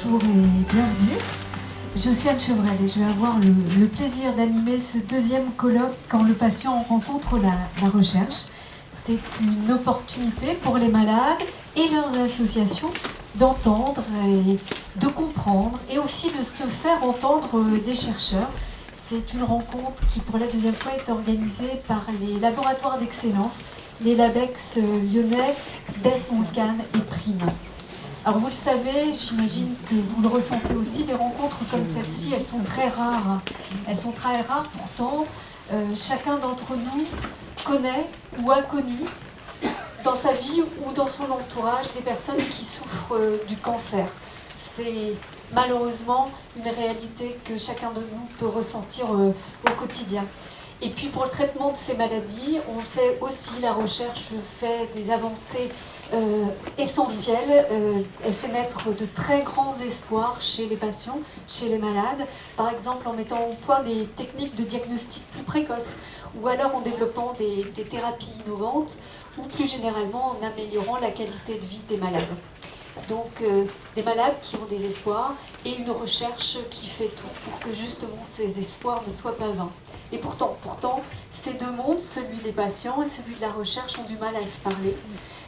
bonjour et bienvenue. Je suis Anne Chevrel et je vais avoir le plaisir d'animer ce deuxième colloque quand le patient rencontre la recherche. C'est une opportunité pour les malades et leurs associations d'entendre et de comprendre et aussi de se faire entendre des chercheurs. C'est une rencontre qui, pour la deuxième fois, est organisée par les laboratoires d'excellence, les LabEx lyonnais, Dev WeCan et Prime. Alors vous le savez, j'imagine que vous le ressentez aussi, des rencontres comme celle-ci, elles sont très rares. Elles sont très rares, pourtant, chacun d'entre nous connaît ou a connu dans sa vie ou dans son entourage des personnes qui souffrent du cancer. C'est malheureusement une réalité que chacun de nous peut ressentir au quotidien. Et puis pour le traitement de ces maladies, on le sait aussi, la recherche fait des avancées essentielles. Elle fait naître de très grands espoirs chez les patients, chez les malades, par exemple en mettant au point des techniques de diagnostic plus précoces, ou alors en développant des thérapies innovantes, ou plus généralement en améliorant la qualité de vie des malades. Donc des malades qui ont des espoirs et une recherche qui fait tout pour que justement ces espoirs ne soient pas vains. Et pourtant, ces deux mondes, celui des patients et celui de la recherche, ont du mal à se parler.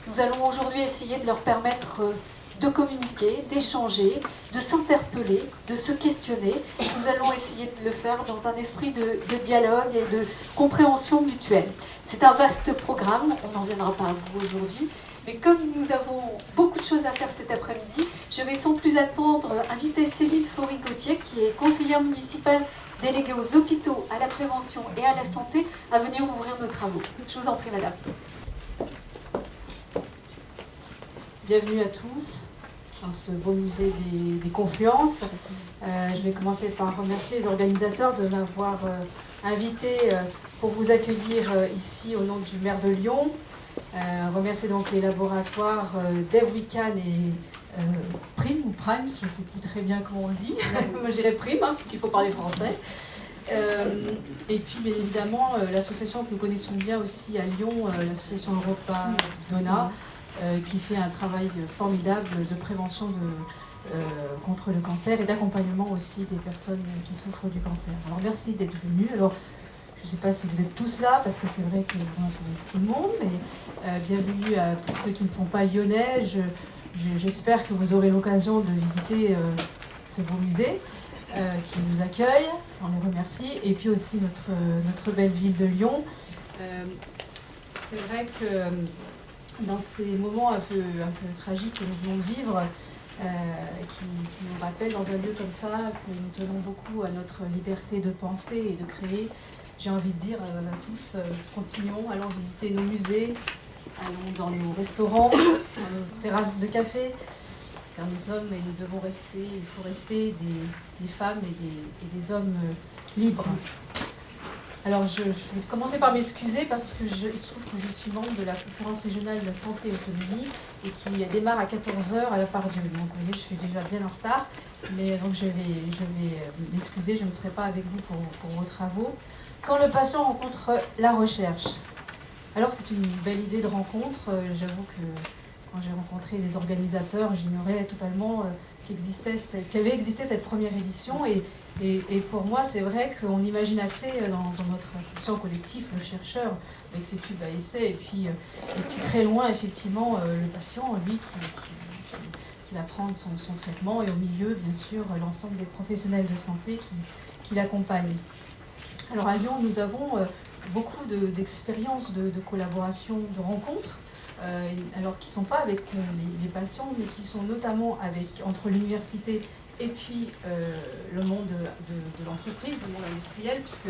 Nous allons aujourd'hui essayer de leur permettre de communiquer, d'échanger, de s'interpeller, de se questionner. Nous allons essayer de le faire dans un esprit de dialogue et de compréhension mutuelle. C'est un vaste programme, on n'en viendra pas à vous aujourd'hui. Mais comme nous avons beaucoup de choses à faire cet après-midi, je vais sans plus attendre inviter Céline Faury-Gauthier, qui est conseillère municipale déléguée aux hôpitaux, à la prévention et à la santé, à venir ouvrir nos travaux. Je vous en prie, madame. Bienvenue à tous dans ce beau musée des confluences. Je vais commencer par remercier les organisateurs de m'avoir invité pour vous accueillir ici au nom du maire de Lyon. Remercier donc les laboratoires Dev WeCan et Prime ou Prime, je ne sais plus très bien comment on le dit. Moi je dirais Prime, puisqu'il faut parler français. Et puis bien évidemment l'association que nous connaissons bien aussi à Lyon, l'association Europa Donna, qui fait un travail formidable de prévention contre le cancer et d'accompagnement aussi des personnes qui souffrent du cancer. Alors merci d'être venus. Alors, je ne sais pas si vous êtes tous là, parce que c'est vrai que vous entendez tout le monde, mais bienvenue pour ceux qui ne sont pas lyonnais. J'espère que vous aurez l'occasion de visiter ce beau musée qui nous accueille. On les remercie. Et puis aussi notre belle ville de Lyon. C'est vrai que dans ces moments un peu tragiques que nous venons de vivre, qui nous rappellent dans un lieu comme ça que nous tenons beaucoup à notre liberté de penser et de créer, j'ai envie de dire à tous, continuons, allons visiter nos musées, allons dans nos restaurants, dans nos terrasses de café, car nous sommes et nous devons rester, il faut rester des femmes et des hommes libres. Alors je vais commencer par m'excuser parce que il se trouve que je suis membre de la conférence régionale de la santé et autonomie et qui démarre à 14h à la Part-Dieu. Donc vous voyez, je suis déjà bien en retard, mais donc je vais m'excuser, je ne serai pas avec vous pour vos travaux. Quand le patient rencontre la recherche, alors c'est une belle idée de rencontre. J'avoue que quand j'ai rencontré les organisateurs, j'ignorais totalement qu'avait existé cette première édition. Et pour moi, c'est vrai qu'on imagine assez dans notre inconscient collectif le chercheur avec ses tubes à essai, et puis très loin, effectivement, le patient, lui, qui va prendre son traitement, et au milieu, bien sûr, l'ensemble des professionnels de santé qui l'accompagnent. Alors à Lyon, nous avons beaucoup d'expériences de collaboration, de rencontres, alors qui ne sont pas avec les patients, mais qui sont notamment entre l'université et puis le monde de l'entreprise, le monde industriel, puisque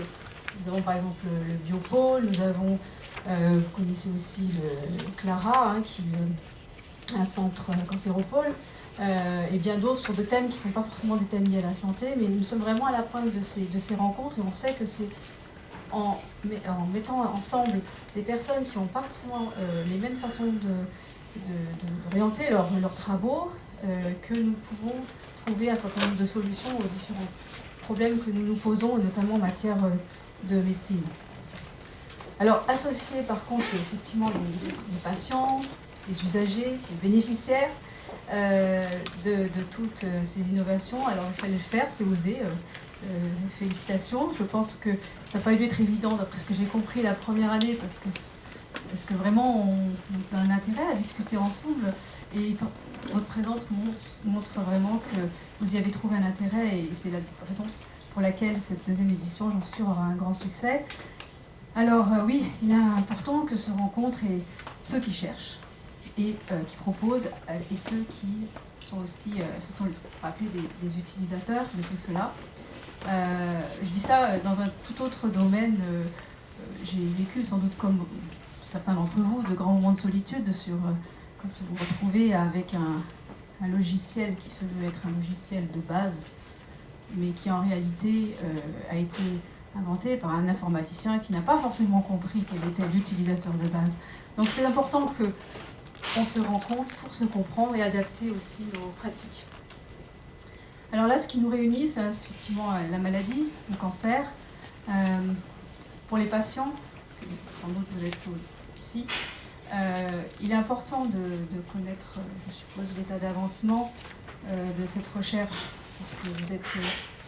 nous avons par exemple le Biopôle, nous avons, vous connaissez aussi le Clara, qui est un centre cancéropôle, et bien d'autres sur des thèmes qui ne sont pas forcément des thèmes liés à la santé, mais nous sommes vraiment à la pointe de ces rencontres, et on sait que c'est en mettant ensemble des personnes qui n'ont pas forcément les mêmes façons d'orienter leurs travaux, que nous pouvons trouver un certain nombre de solutions aux différents problèmes que nous nous posons, notamment en matière de médecine. Alors, associer par contre effectivement les patients, les usagers, les bénéficiaires, de toutes ces innovations. Alors il fallait le faire, c'est osé. Félicitations. Je pense que ça n'a pas dû être évident d'après ce que j'ai compris la première année parce que vraiment on a un intérêt à discuter ensemble et votre présence montre vraiment que vous y avez trouvé un intérêt et c'est la raison pour laquelle cette deuxième édition, j'en suis sûre, aura un grand succès. Alors oui, il est important que se rencontrent et ceux qui cherchent et qui proposent et ceux qui sont aussi ce qu'on va appeler des utilisateurs de tout cela. Je dis ça dans un tout autre domaine. J'ai vécu sans doute comme certains d'entre vous de grands moments de solitude quand vous vous retrouvez avec un logiciel qui se veut être un logiciel de base mais qui en réalité a été inventé par un informaticien qui n'a pas forcément compris quel était l'utilisateur de base. Donc c'est important qu'on se rencontre pour se comprendre et adapter aussi nos pratiques. Alors là, ce qui nous réunit, c'est effectivement la maladie, le cancer. Pour les patients, sans doute vous êtes ici, il est important de connaître, je suppose, l'état d'avancement de cette recherche, puisque vous êtes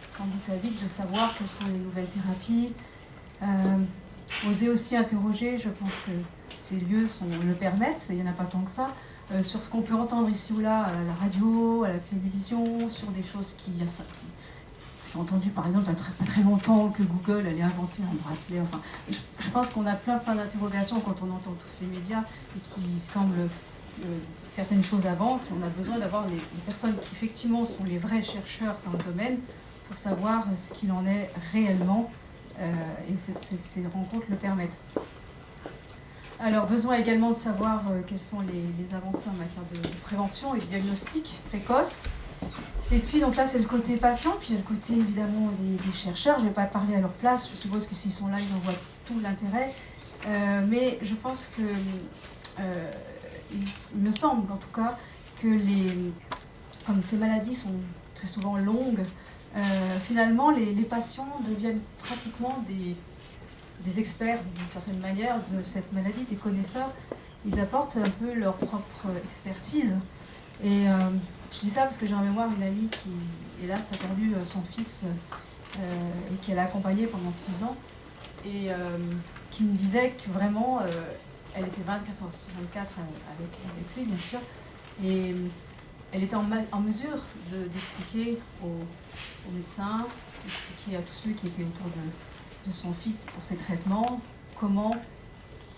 sans doute avide de savoir quelles sont les nouvelles thérapies. Osez aussi interroger, je pense que ces lieux le permettent, il n'y en a pas tant que ça, sur ce qu'on peut entendre ici ou là à la radio, à la télévision, sur des choses j'ai entendu par exemple il n'y a pas très longtemps que Google allait inventer un bracelet. Enfin, je pense qu'on a plein d'interrogations quand on entend tous ces médias et qui semblent que certaines choses avancent. On a besoin d'avoir les personnes qui effectivement sont les vrais chercheurs dans le domaine pour savoir ce qu'il en est réellement et ces rencontres le permettent. Alors, besoin également de savoir quelles sont les avancées en matière de prévention et de diagnostic précoce. Et puis, donc là, c'est le côté patient, puis il y a le côté, évidemment, des chercheurs. Je ne vais pas parler à leur place, je suppose que s'ils sont là, ils en voient tout l'intérêt. Mais je pense que, il me semble, en tout cas, que comme ces maladies sont très souvent longues, finalement, les patients deviennent pratiquement des experts, d'une certaine manière, de cette maladie, des connaisseurs. Ils apportent un peu leur propre expertise. Et je dis ça parce que j'ai en mémoire une amie qui, hélas, a perdu son fils et qu'elle a accompagné pendant 6 ans. Et qui me disait que vraiment, elle était 24 sur 24 avec lui, bien sûr. Et elle était en mesure d'expliquer aux médecins, d'expliquer à tous ceux qui étaient autour de son fils pour ses traitements, comment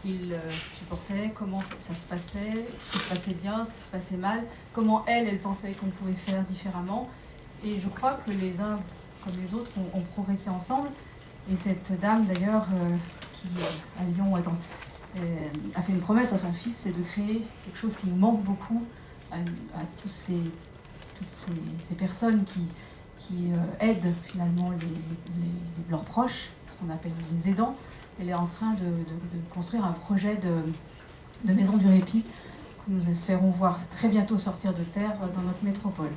il supportait, comment ça se passait, ce qui se passait bien, ce qui se passait mal, comment elle pensait qu'on pouvait faire différemment. Et je crois que les uns comme les autres ont progressé ensemble. Et cette dame d'ailleurs, qui à Lyon a fait une promesse à son fils, c'est de créer quelque chose qui nous manque beaucoup à toutes ces personnes qui aident finalement leurs proches, ce qu'on appelle les aidants. Elle est en train de construire un projet de maison du répit que nous espérons voir très bientôt sortir de terre dans notre métropole.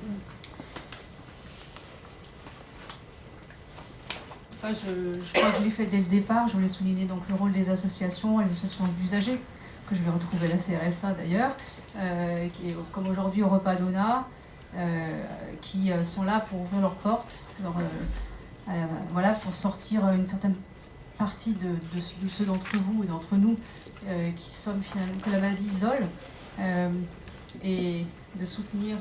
Enfin, je crois que je l'ai fait dès le départ. Je voulais souligner donc le rôle des associations, les associations d'usagers, que je vais retrouver à la CRSA d'ailleurs, qui est comme aujourd'hui au Repas Donna, qui sont là pour ouvrir leurs portes, voilà, pour sortir une certaine partie de ceux d'entre vous et d'entre nous qui sommes finalement que la maladie isole, et de soutenir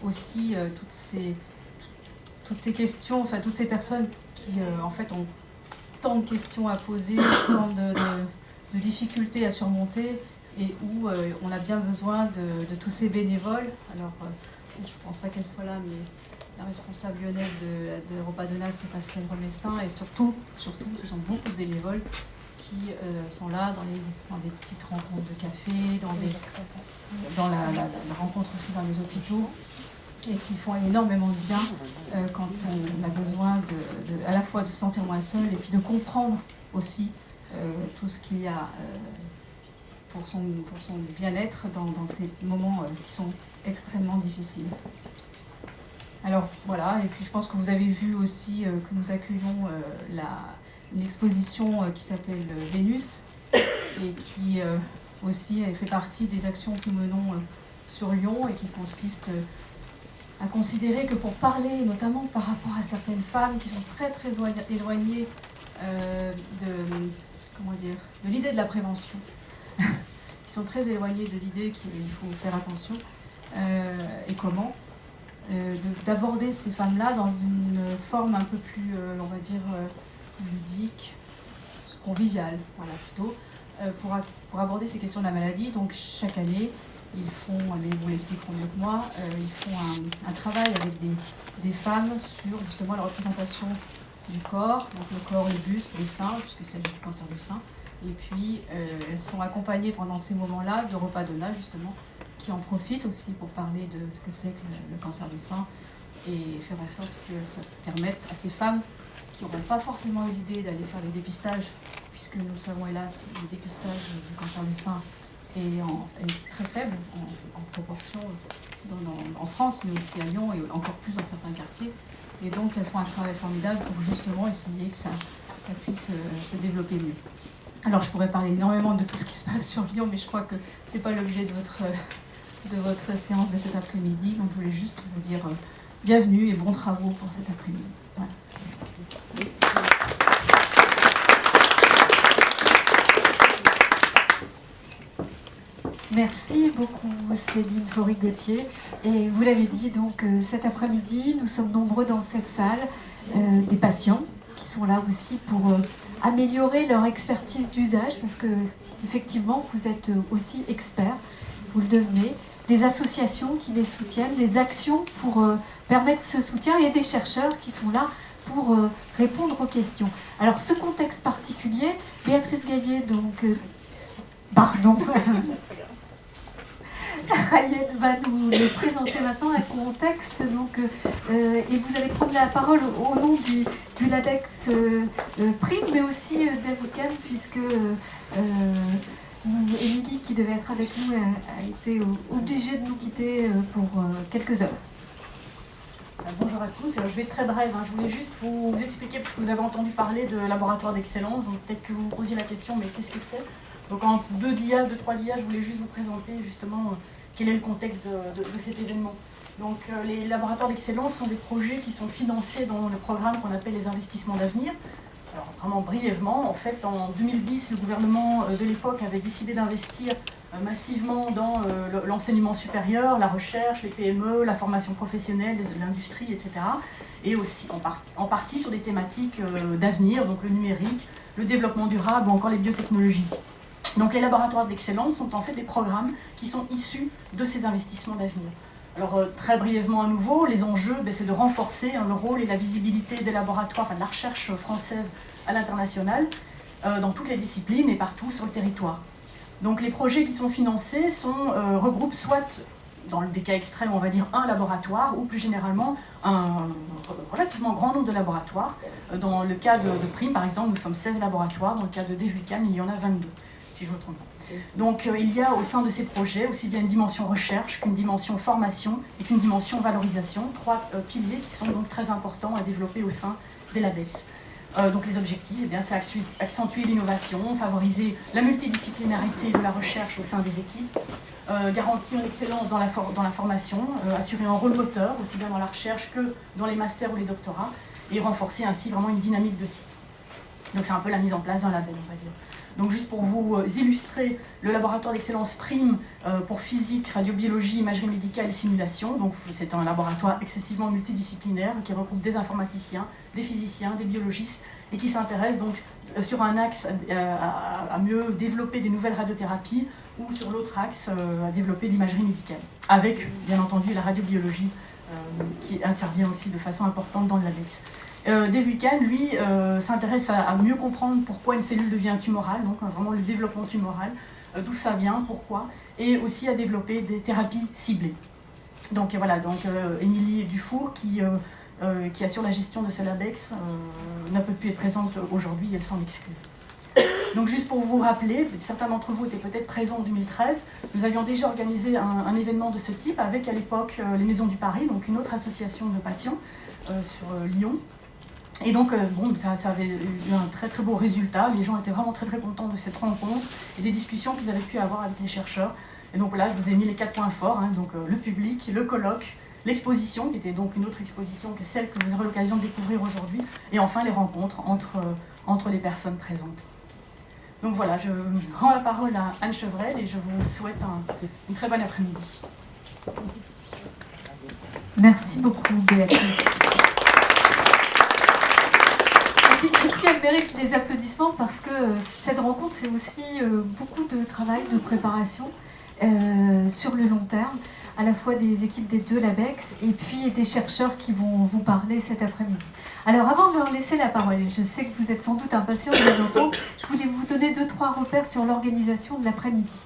aussi toutes ces questions, enfin toutes ces personnes qui en fait ont tant de questions à poser, tant de difficultés à surmonter, et où on a bien besoin de tous ces bénévoles. Alors, je ne pense pas qu'elle soit là, mais la responsable lyonnaise de Repas Donna, c'est Pascal Remestin, et surtout, ce sont beaucoup de bénévoles qui sont là dans des petites rencontres de café, dans la rencontre aussi dans les hôpitaux, et qui font énormément de bien quand on a besoin à la fois de se sentir moins seul et puis de comprendre aussi tout ce qu'il y a pour son bien-être dans ces moments qui sont extrêmement difficiles. Alors voilà, et puis je pense que vous avez vu aussi que nous accueillons l'exposition qui s'appelle Vénus, et qui aussi fait partie des actions que nous menons sur Lyon et qui consiste à considérer que pour parler, notamment par rapport à certaines femmes qui sont très très éloignées de l'idée de la prévention, qui sont très éloignées de l'idée qu'il faut faire attention, et comment, d'aborder ces femmes-là dans une forme un peu plus, on va dire, ludique, conviviale, voilà, plutôt, pour aborder ces questions de la maladie. Donc chaque année, ils font, mais ils vous l'expliqueront mieux que moi, ils font un travail avec des femmes sur justement la représentation du corps, donc le corps, le buste, les seins, puisque c'est du cancer du sein. Et puis elles sont accompagnées pendant ces moments-là de repas d'ONA justement, qui en profitent aussi pour parler de ce que c'est que le cancer du sein et faire en sorte que ça permette à ces femmes qui n'auront pas forcément eu l'idée d'aller faire les dépistages, puisque nous savons hélas le dépistage du cancer du sein est très faible en proportion en France, mais aussi à Lyon et encore plus dans certains quartiers. Et donc elles font un travail formidable pour justement essayer que ça puisse se développer mieux. Alors je pourrais parler énormément de tout ce qui se passe sur Lyon, mais je crois que ce n'est pas l'objet de votre séance de cet après-midi. Donc je voulais juste vous dire bienvenue et bons travaux pour cet après-midi. Voilà. Merci beaucoup Céline Faury-Gauthier. Et vous l'avez dit, donc cet après-midi, nous sommes nombreux dans cette salle, des patients qui sont là aussi pour améliorer leur expertise d'usage, parce que effectivement vous êtes aussi experts, vous le devenez, des associations qui les soutiennent, des actions pour permettre ce soutien et des chercheurs qui sont là pour répondre aux questions. Alors ce contexte particulier, Béatrice Gaillet, donc pardon. Rayel va nous le présenter maintenant, un contexte, donc, et vous allez prendre la parole au nom du LABEX Prime, mais aussi d'Evocam, puisque Émilie, qui devait être avec nous, a été obligée de nous quitter pour quelques heures. Bonjour à tous, je vais être très brève, je voulais juste vous expliquer, parce que vous avez entendu parler de laboratoire d'excellence, donc peut-être que vous vous posiez la question, mais qu'est-ce que c'est? Donc en 2 dias, 2-3 dias, je voulais juste vous présenter justement quel est le contexte de cet événement. Donc les laboratoires d'excellence sont des projets qui sont financés dans le programme qu'on appelle les investissements d'avenir. Alors vraiment brièvement, en fait en 2010, le gouvernement de l'époque avait décidé d'investir massivement dans l'enseignement supérieur, la recherche, les PME, la formation professionnelle, l'industrie, etc. Et aussi en partie sur des thématiques d'avenir, donc le numérique, le développement durable ou encore les biotechnologies. Donc les laboratoires d'excellence sont en fait des programmes qui sont issus de ces investissements d'avenir. Alors très brièvement à nouveau, les enjeux, c'est de renforcer le rôle et la visibilité des laboratoires, de la recherche française à l'international, dans toutes les disciplines et partout sur le territoire. Donc les projets qui sont financés regroupent soit, dans des cas extrêmes, on va dire un laboratoire, ou plus généralement un relativement grand nombre de laboratoires. Dans le cas de Prime, par exemple, nous sommes 16 laboratoires, dans le cas de Devucam, il y en a 22. Si je ne me trompe pas. Donc il y a au sein de ces projets aussi bien une dimension recherche qu'une dimension formation et qu'une dimension valorisation, 3 piliers qui sont donc très importants à développer au sein des LABEX. Donc les objectifs, c'est accentuer l'innovation, favoriser la multidisciplinarité de la recherche au sein des équipes, garantir l'excellence dans la formation, assurer un rôle moteur aussi bien dans la recherche que dans les masters ou les doctorats, et renforcer ainsi vraiment une dynamique de site. Donc c'est un peu la mise en place d'un label, on va dire. Donc juste pour vous illustrer, le laboratoire d'excellence Prime pour physique, radiobiologie, imagerie médicale et simulation. Donc c'est un laboratoire excessivement multidisciplinaire qui regroupe des informaticiens, des physiciens, des biologistes et qui s'intéresse donc sur un axe à mieux développer des nouvelles radiothérapies ou sur l'autre axe à développer l'imagerie médicale. Avec bien entendu la radiobiologie qui intervient aussi de façon importante dans le LABEX. Devucam, lui, s'intéresse à mieux comprendre pourquoi une cellule devient tumorale, donc vraiment le développement tumoral, d'où ça vient, pourquoi, et aussi à développer des thérapies ciblées. Donc voilà, Émilie Dufour, qui assure la gestion de ce LABEX, n'a pas pu être présente aujourd'hui, elle s'en excuse. Donc juste pour vous rappeler, certains d'entre vous étaient peut-être présents en 2013, nous avions déjà organisé un événement de ce type avec à l'époque les Maisons du Paris, donc une autre association de patients sur Lyon. Et donc, ça avait eu un très très beau résultat. Les gens étaient vraiment très très contents de cette rencontre et des discussions qu'ils avaient pu avoir avec les chercheurs. Et donc là, je vous ai mis les 4 points forts, hein, donc le public, le colloque, l'exposition, qui était donc une autre exposition que celle que vous aurez l'occasion de découvrir aujourd'hui, et enfin les rencontres entre les personnes présentes. Donc voilà, je rends la parole à Anne Chevrel et je vous souhaite une très bonne après-midi. Merci beaucoup, Béatrice. Et puis elle mérite les applaudissements parce que cette rencontre, c'est aussi beaucoup de travail, de préparation sur le long terme, à la fois des équipes des deux LABEX et puis des chercheurs qui vont vous parler cet après-midi. Alors avant de leur laisser la parole, et je sais que vous êtes sans doute impatients de les entendre, je voulais vous donner 2-3 repères sur l'organisation de l'après-midi.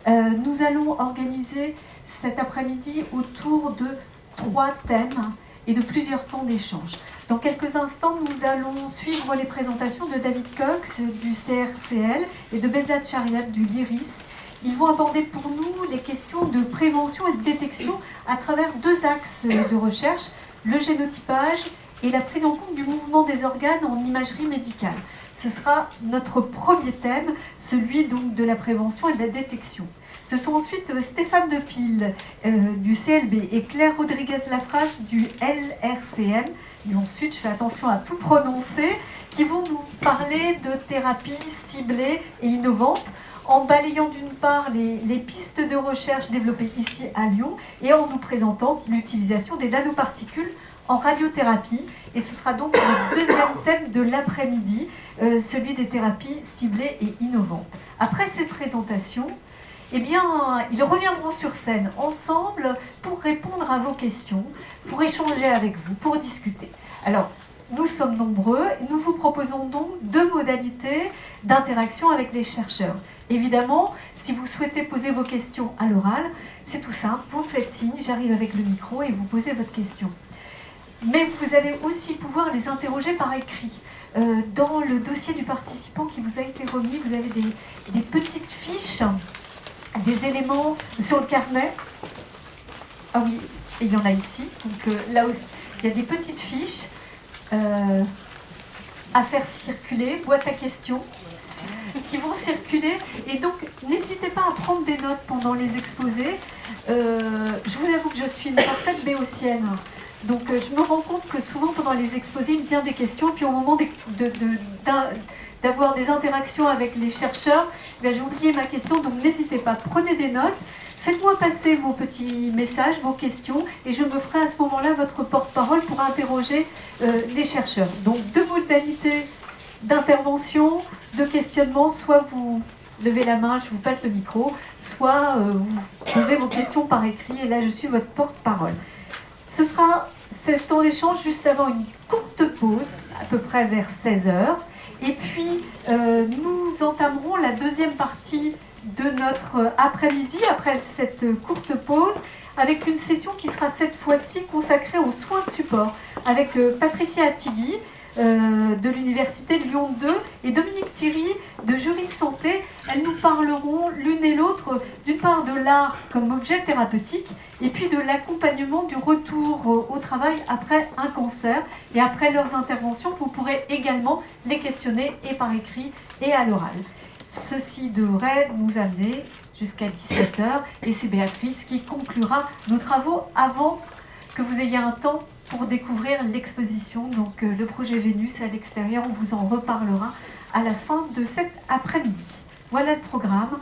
Nous allons organiser cet après-midi autour de 3 thèmes et de plusieurs temps d'échange. Dans quelques instants, nous allons suivre les présentations de David Cox du CRCL et de Behzad Shariat du LIRIS. Ils vont aborder pour nous les questions de prévention et de détection à travers 2 axes de recherche, le génotypage et la prise en compte du mouvement des organes en imagerie médicale. Ce sera notre premier thème, celui donc de la prévention et de la détection. Ce sont ensuite Stéphane Depille du CLB et Claire Rodriguez-Lafras du LRCM, et ensuite je fais attention à tout prononcer, qui vont nous parler de thérapies ciblées et innovantes, en balayant d'une part les pistes de recherche développées ici à Lyon et en nous présentant l'utilisation des nanoparticules en radiothérapie. Et ce sera donc le deuxième thème de l'après-midi, celui des thérapies ciblées et innovantes. Après ces présentations, eh bien, ils reviendront sur scène ensemble pour répondre à vos questions, pour échanger avec vous, pour discuter. Alors, nous sommes nombreux, nous vous proposons donc 2 modalités d'interaction avec les chercheurs. Évidemment, si vous souhaitez poser vos questions à l'oral, c'est tout simple, vous me faites signe, j'arrive avec le micro et vous posez votre question. Mais vous allez aussi pouvoir les interroger par écrit. Dans le dossier du participant qui vous a été remis, vous avez des petites fiches, des éléments sur le carnet. Ah oui, et il y en a ici. Donc là, il y a des petites fiches à faire circuler, boîte à questions, qui vont circuler. Et donc, n'hésitez pas à prendre des notes pendant les exposés. Je vous avoue que je suis une parfaite béotienne. Donc, je me rends compte que souvent, pendant les exposés, il me vient des questions. Puis, au moment d'avoir des interactions avec les chercheurs, j'ai oublié ma question. Donc, n'hésitez pas, prenez des notes. Faites-moi passer vos petits messages, vos questions, et je me ferai à ce moment-là votre porte-parole pour interroger les chercheurs. Donc, 2 modalités d'intervention, de questionnement, soit vous levez la main, je vous passe le micro, soit vous posez vos questions par écrit, et là je suis votre porte-parole. Ce sera ce temps d'échange juste avant une courte pause, à peu près vers 16h, et puis nous entamerons la deuxième partie de notre après-midi, après cette courte pause, avec une session qui sera cette fois-ci consacrée aux soins de support, avec Patricia Attigui, de l'Université de Lyon 2 et Dominique Thierry de Juris Santé. Elles nous parleront l'une et l'autre d'une part de l'art comme objet thérapeutique et puis de l'accompagnement du retour au travail après un cancer. Et après leurs interventions, vous pourrez également les questionner et par écrit et à l'oral. Ceci devrait nous amener jusqu'à 17h et c'est Béatrice qui conclura nos travaux avant que vous ayez un temps pour découvrir l'exposition, donc le projet Vénus à l'extérieur. On vous en reparlera à la fin de cet après-midi. Voilà le programme.